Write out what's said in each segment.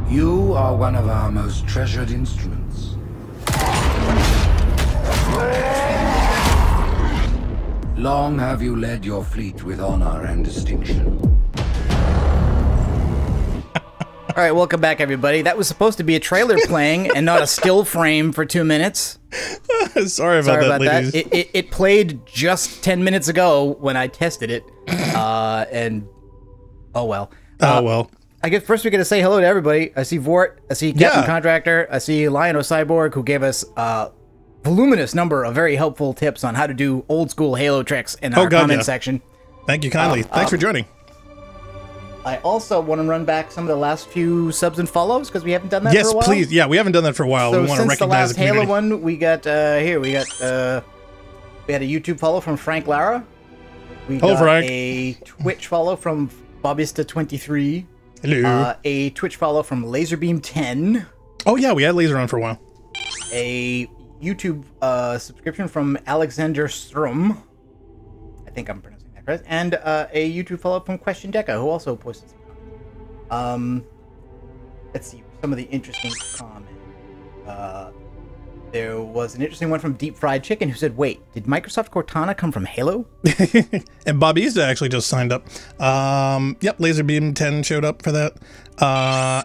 You are one of our most treasured instruments. Long have you led your fleet with honor and distinction. All right, welcome back, everybody. That was supposed to be a trailer playing and not a still frame for 2 minutes. Sorry about that, ladies. It played just 10 minutes ago when I tested it, and oh well. Oh well. I guess first we're going to say hello to everybody. I see Vort, I see Captain Contractor, I see Lion Cyborg, who gave us a voluminous number of very helpful tips on how to do old school Halo tricks in our comment section. Thank you kindly. Thanks for joining. I also want to run back some of the last few subs and follows because we haven't done that for a while. Yes, please. Yeah, we haven't done that for a while. So we want to recognize the community. Halo one, we got we had a YouTube follow from Frank Lara. We got Frank. A Twitch follow from Bobista23. Hello. A Twitch follow from Laserbeam10. Oh yeah, we had Laser on for a while. A YouTube subscription from Alexander Strom. I think I'm pronouncing that correct. And a YouTube follow from Question Deca, who also posted some comments. Let's see some of the interesting comments. There was an interesting one from Deep Fried Chicken who said, "Wait, did Microsoft Cortana come from Halo?" And Bobista actually just signed up. Yep, Laserbeam 10 showed up for that.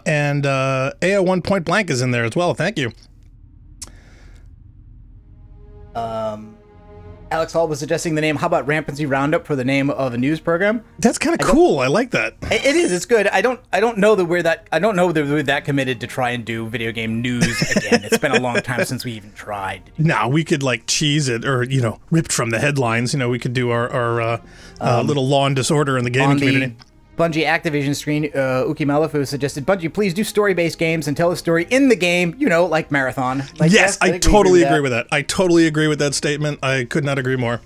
And AO1 Point Blank is in there as well. Thank you. Alex Hall was suggesting the name. How about Rampancy Roundup for the name of a news program? That's kind of cool. I like that. It is. It's good. I don't know that we're that committed to try and do video game news again. It's been a long time since we even tried. Now we could like cheese it, or ripped from the headlines. We could do our little Law and Disorder in the gaming community. Bungie Activision screen, Uki Malafu suggested, Bungie, please do story-based games and tell a story in the game, like Marathon. Like, yes, I totally agree with that. I totally agree with that statement. I could not agree more.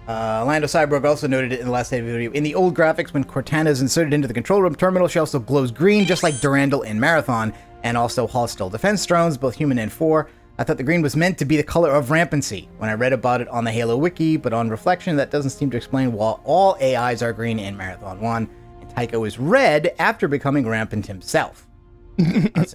Lando Cyborg also noted it in the last video. In the old graphics, when Cortana is inserted into the control room terminal, she also glows green, just like Durandal in Marathon, and also hostile defense drones, both human and 4. I thought the green was meant to be the color of rampancy when I read about it on the Halo Wiki, but on reflection, that doesn't seem to explain why all AIs are green in Marathon 1, and Tycho is red after becoming rampant himself. By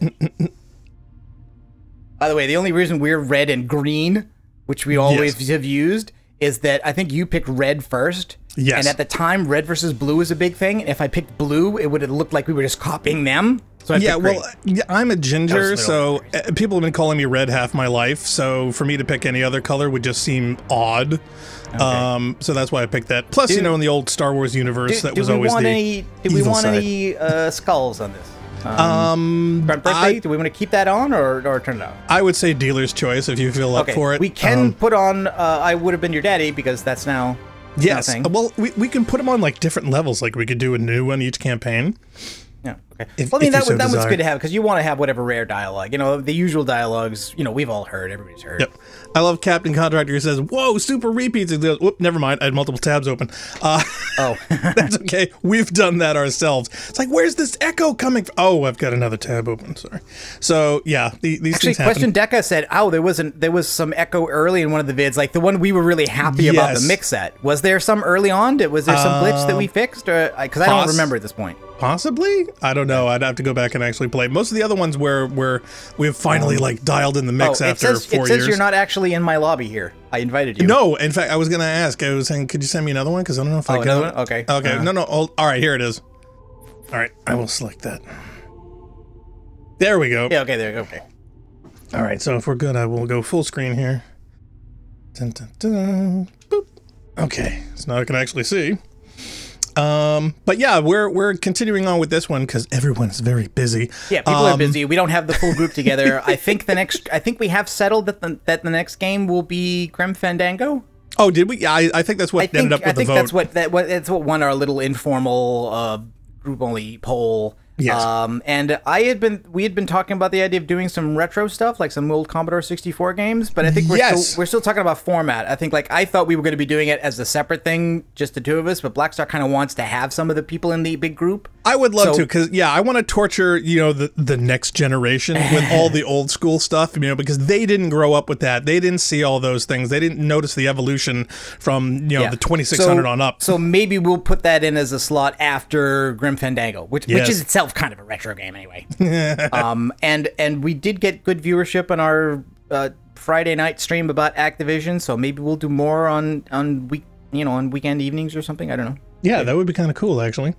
the way, the only reason we're red and green, which we always have used, is that I think you picked red first. Yes. And at the time, red versus blue was a big thing. And if I picked blue, it would have looked like we were just copying them. So I'm a ginger, so people have been calling me red half my life. So for me to pick any other color would just seem odd. Okay. So that's why I picked that. Plus, in the old Star Wars universe, that was always the Did we want any skulls on this? Birthday? Do we want to keep that on or turn it off? I would say dealer's choice if you feel up for it. We can put on I Would Have Been Your Daddy because that's now. Yes. Well, we can put them on like different levels. Like we could do a new one each campaign. Yeah. Okay. Well, I mean, that was good to have because you want to have whatever rare dialogue. The usual dialogues. We've all heard. Everybody's heard. Yep. I love Captain Contractor who says, "Whoa, super repeats." He goes, "Whoop, never mind. I had multiple tabs open." That's okay. We've done that ourselves. It's like, where's this echo coming from? Oh, I've got another tab open. Sorry. So yeah, these things happen. Question Deca said, "Oh, there was some echo early in one of the vids, like the one we were really happy about the mix set. Was there some early on? Was there some glitch that we fixed? Or because I don't remember at this point." Possibly? I don't know. I'd have to go back and actually play. Most of the other ones where we've finally like dialed in the mix after 4 years. It says you're not actually in my lobby here. I invited you. No, in fact, I was going to ask. I was saying, could you send me another one? Because I don't know if I can. Another one? Okay. Okay. No. All right, here it is. All right, I will select that. There we go. Yeah, okay, there you go. Okay. All right, so if we're good, I will go full screen here. Dun, dun, dun. Boop. Okay, so now I can actually see. But yeah, we're continuing on with this one because everyone's very busy. Yeah, people are busy. We don't have the full group together. I think we have settled that the next game will be Grim Fandango. Oh, did we? Yeah, I think that's what ended up with the vote. I think that's what won our little informal group only poll. Yes. And we had been talking about the idea of doing some retro stuff, like some old Commodore 64 games, but I think we're still talking about format. I think I thought we were going to be doing it as a separate thing, just the two of us, but Blackstar kind of wants to have some of the people in the big group. I would love to, because I want to torture, the next generation with all the old school stuff, because they didn't grow up with that. They didn't see all those things. They didn't notice the evolution from, the 2600 on up. So maybe we'll put that in as a slot after Grim Fandango, which is itself itself kind of a retro game anyway. And we did get good viewership on our Friday night stream about Activision, so maybe we'll do more on weekend evenings or something. I don't know. Yeah, that would be kind of cool, actually.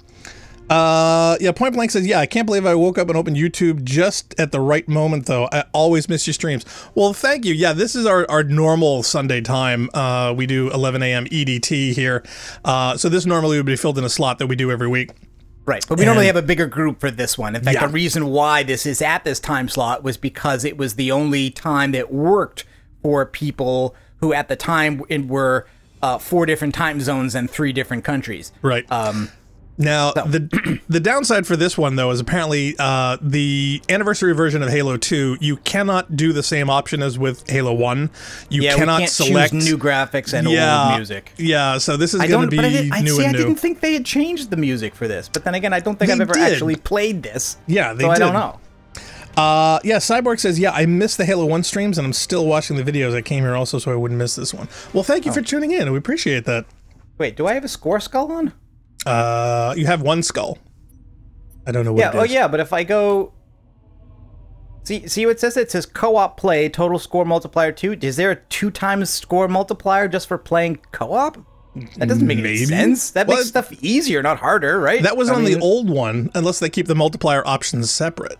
Yeah, Point Blank says, yeah, I can't believe I woke up and opened YouTube just at the right moment, though. I always miss your streams. Well, thank you. Yeah, this is our normal Sunday time. We do 11 a.m. EDT here. So this normally would be filled in a slot that we do every week. Right, but we normally have a bigger group for this one. In fact, the reason why this is at this time slot was because it was the only time that worked for people who at the time were 4 different time zones and 3 different countries. Right. Now, the downside for this one, though, is apparently the anniversary version of Halo 2, you cannot do the same option as with Halo 1. You cannot we can't select choose new graphics and old music. Yeah, so this is going to be new and new. I didn't think they had changed the music for this, but then again, I don't think I've ever actually played this. Yeah, they did. I don't know. Yeah, Cyborg says, yeah, I missed the Halo 1 streams, and I'm still watching the videos. I came here also so I wouldn't miss this one. Well, thank you for tuning in. We appreciate that. Wait, do I have a score skull on? You have 1 skull. I don't know what it is. Oh, yeah, but if I go... See what it says? It says co-op play, total score multiplier 2. Is there a 2 times score multiplier just for playing co-op? That doesn't make any sense. That makes stuff easier, not harder, right? That was on the old one, unless they keep the multiplier options separate.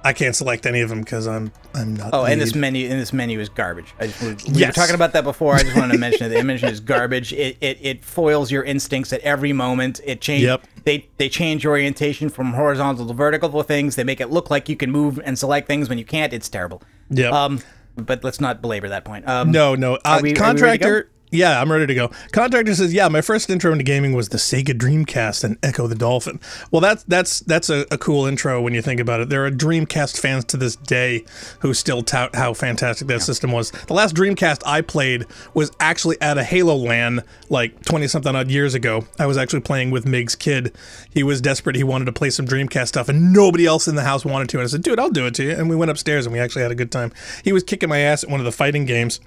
I can't select any of them because I'm not. Oh, and this menu is garbage. We were talking about that before. I just wanted to mention it. The image is garbage. It foils your instincts at every moment. It change. Yep. They change orientation from horizontal to vertical for things. They make it look like you can move and select things when you can't. It's terrible. Yeah. But let's not belabor that point. No. Are we Contractor. ready to go? Yeah, I'm ready to go. Contractor says, yeah, my first intro into gaming was the Sega Dreamcast and Echo the Dolphin. Well, that's a cool intro when you think about it. There are Dreamcast fans to this day who still tout how fantastic that system was. The last Dreamcast I played was actually at a Halo LAN like 20-something odd years ago. I was actually playing with Mig's kid. He was desperate. He wanted to play some Dreamcast stuff, and nobody else in the house wanted to. And I said, dude, I'll do it to you. And we went upstairs, and we actually had a good time. He was kicking my ass at one of the fighting games.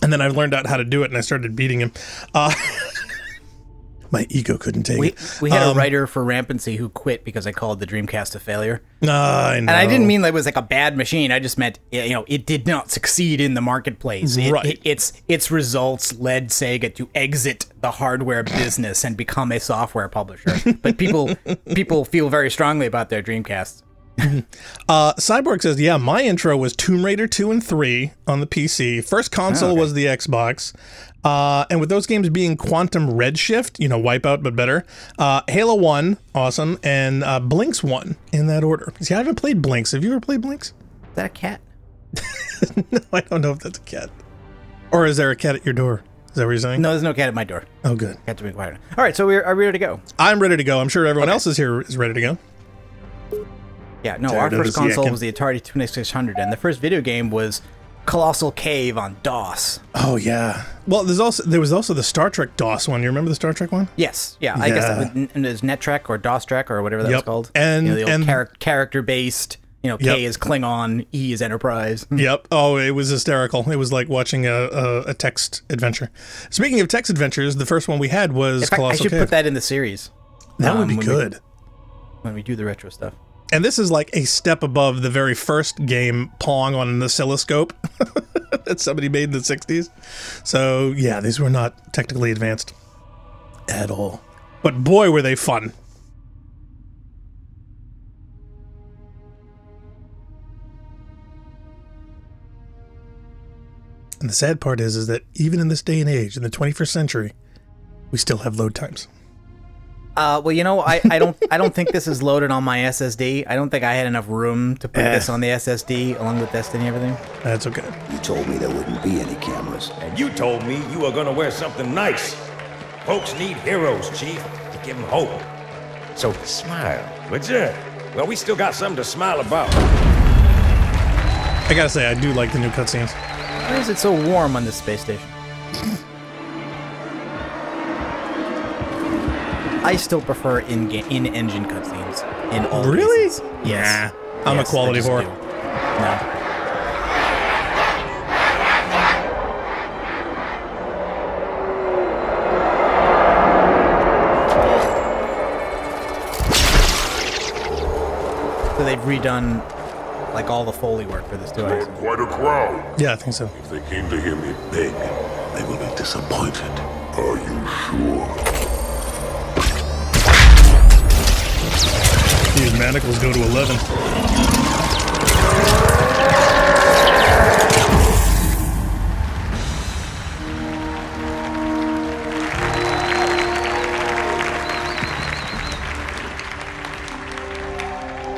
And then I learned out how to do it, and I started beating him. My ego couldn't take it. We had a writer for Rampancy who quit because I called the Dreamcast a failure. I know. And I didn't mean that it was like a bad machine. I just meant, it did not succeed in the marketplace. Right. Its results led Sega to exit the hardware business and become a software publisher. But people feel very strongly about their Dreamcasts. Cyborg says, yeah, my intro was Tomb Raider 2 and 3 on the PC. First console was the Xbox. And with those games being Quantum Redshift, Wipeout, but better. Halo 1, awesome. And Blinks 1 in that order. See, I haven't played Blinks. Have you ever played Blinks? Is that a cat? No, I don't know if that's a cat. Or is there a cat at your door? Is that what you're saying? No, there's no cat at my door. Oh, good. Got to be quiet. All right, so are we ready to go? I'm ready to go. I'm sure everyone else is here is ready to go. Yeah, no, our first console was the Atari 2600, and the first video game was Colossal Cave on DOS. Oh, yeah. Well, there was also the Star Trek DOS one. You remember the Star Trek one? Yes. Yeah, I guess there's NetTrek or DOS Trek or whatever that was called. And, the old character-based, K is Klingon, E is Enterprise. Yep. Oh, it was hysterical. It was like watching a text adventure. Speaking of text adventures, the first one we had was Colossal Cave. I should put that in the series. That would be good. When we do the retro stuff. And this is like a step above the very first game, Pong on an oscilloscope, that somebody made in the 60s. So, yeah, these were not technically advanced at all. But boy, were they fun. And the sad part is that even in this day and age, in the 21st century, we still have load times. Well, I don't think this is loaded on my SSD. I don't think I had enough room to put this on the SSD along with Destiny and everything. That's okay. You told me there wouldn't be any cameras. And you told me you were gonna wear something nice. Folks need heroes, Chief, to give them hope. So smile, would you? Well, we still got something to smile about. I gotta say, I do like the new cutscenes. Why is it so warm on this space station? I still prefer in-engine cutscenes in all cases. Yes. Nah, I'm a quality whore. No. So they've redone like all the Foley work for this too. Drawn quite a crowd. Yeah, I think so. If they came to hear me beg, they will be disappointed. Are you sure? These manacles go to 11.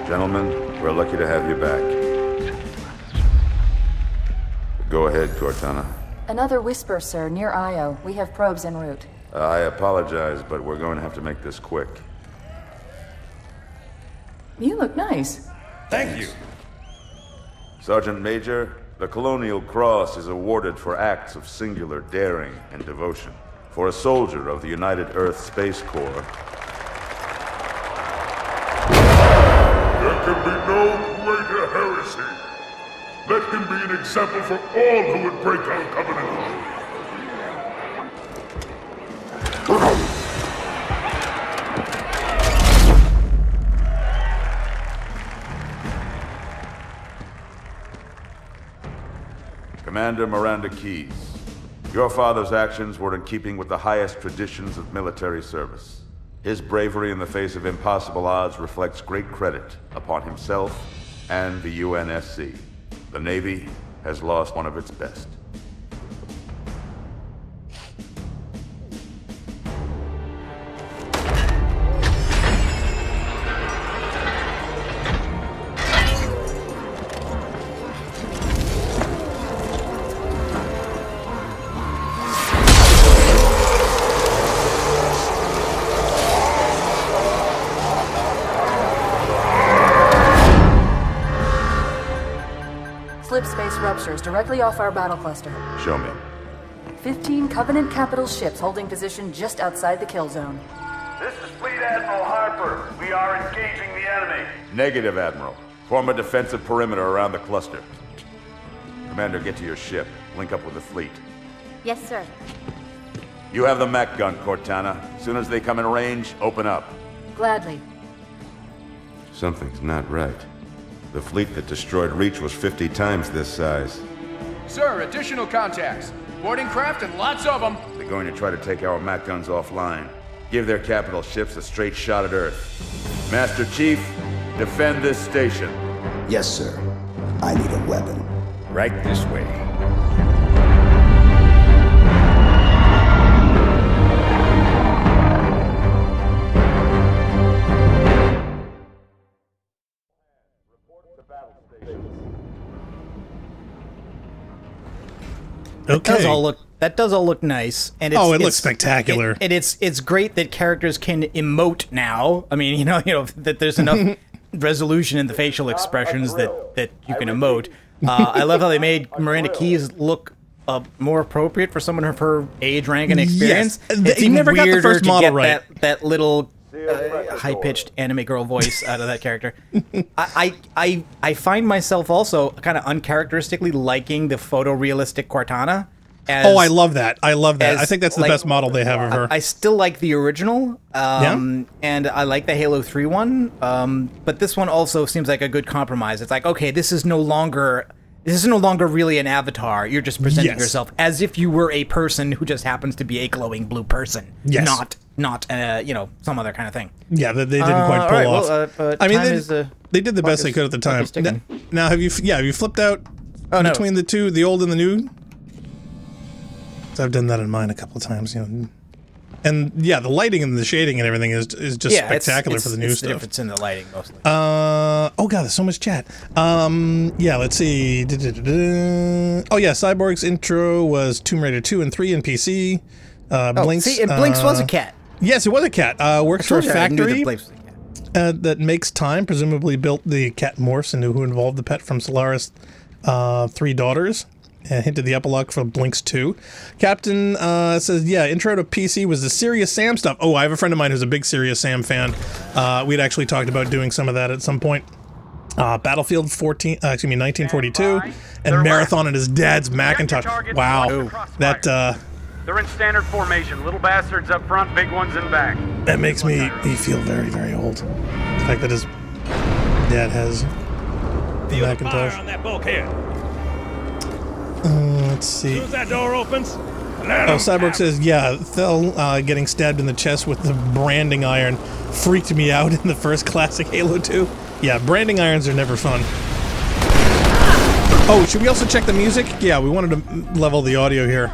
Gentlemen, we're lucky to have you back. Go ahead, Cortana. Another whisper, sir, near Io. We have probes en route. I apologize, but we're going to have to make this quick. You look nice. Thank you. Sergeant Major, the Colonial Cross is awarded for acts of singular daring and devotion. For a soldier of the United Earth Space Corps. There can be no greater heresy. Let him be an example for all who would break our covenant. Commander Miranda Keyes, your father's actions were in keeping with the highest traditions of military service. His bravery in the face of impossible odds reflects great credit upon himself and the UNSC. The Navy has lost one of its best. Slip space ruptures directly off our battle cluster. Show me. 15 Covenant capital ships holding position just outside the kill zone. This is Fleet Admiral Harper. We are engaging the enemy. Negative, Admiral. Form a defensive perimeter around the cluster. Commander, get to your ship. Link up with the fleet. Yes, sir. You have the mech gun, Cortana. As soon as they come in range, open up. Gladly. Something's not right. The fleet that destroyed Reach was 50 times this size. Sir, additional contacts. Boarding craft and lots of them. They're going to try to take our mech guns offline. Give their capital ships a straight shot at Earth. Master Chief, defend this station. Yes, sir. I need a weapon. Right this way. Okay. That does all look nice, and it's, it looks spectacular. And it's great that characters can emote now. I mean, you know that there's enough resolution in the facial expressions that you can emote. I love how they made Miranda Keyes look more appropriate for someone of her age, rank, and experience. Yes. They never got the first model right. That little high-pitched anime girl voice out of that character. I find myself also kind of uncharacteristically liking the photorealistic Cortana. I love that. I think that's the best model they have of her. I still like the original, and I like the Halo 3 one, but this one also seems like a good compromise. It's like, okay, this is no longer really an avatar. You're just presenting yourself as if you were a person who just happens to be a glowing blue person, not some other kind of thing. Yeah, they didn't quite pull off. Well, I mean, they did the best they could at the time. Now, have you flipped out between the two, the old and the new? So I've done that in mine a couple of times, and yeah, the lighting and the shading and everything is just spectacular for the new stuff. The difference in the lighting mostly. Oh god, there's so much chat. Yeah, let's see. Oh yeah, Cyborg's intro was Tomb Raider 2 and 3 in PC. Blinks. And Blinks was a cat. Yes, it was a cat. Works for a factory that makes time. Presumably built the cat Morse, and who involved the pet from Solaris 3 Daughters. Hinted the epilogue for Blinks 2. Captain says, yeah, intro to PC was the Serious Sam stuff. Oh, I have a friend of mine who's a big Serious Sam fan. We'd actually talked about doing some of that at some point. Battlefield 1942, and Marathon and his dad's Macintosh. Wow, They're in standard formation. Little bastards up front, big ones in back. That makes me feel very, very old. The fact that his Dad has the Feel the Macintosh. fire on that bulkhead. Let's see. As soon as that door opens, Oh, Cyborg says, yeah, Thel getting stabbed in the chest with the branding iron freaked me out in the first classic Halo 2. Yeah, branding irons are never fun. Oh, should we also check the music? Yeah, we wanted to level the audio here.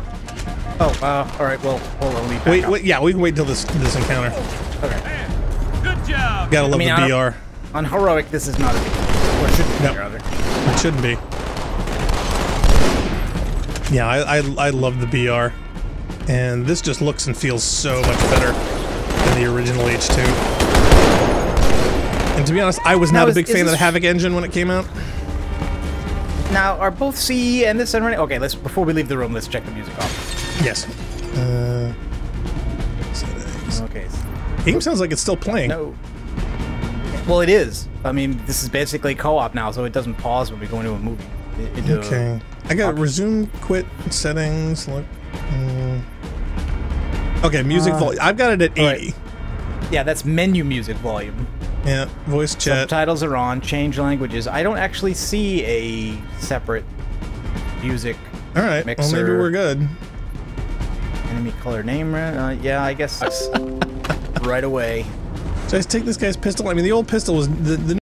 Oh, all right. Well, hold on. Let me back up. Yeah, we can wait till this encounter. Okay. good job. Gotta love the BR. On heroic, this is not a big deal. Or it shouldn't be, rather. It shouldn't be. Yeah, I love the BR. And this just looks and feels so much better than the original H2. And to be honest, I was not a big fan of the Havoc engine when it came out. Now, are both CE and this running? Okay, before we leave the room, let's check the music off. Yes. Settings. Okay. Game sounds like it's still playing. No. Well, it is. I mean, this is basically co-op now, so it doesn't pause when we go into a movie. Okay. I got resume, quit, settings, look. Okay, music volume. I've got it at 80. Right. Yeah, that's menu music volume. Yeah, voice chat. Subtitles are on, change languages. I don't actually see a separate music Alright, mixer. well maybe we're good. Enemy color name, yeah, I guess right away. So I just take this guy's pistol. I mean, the old pistol was... The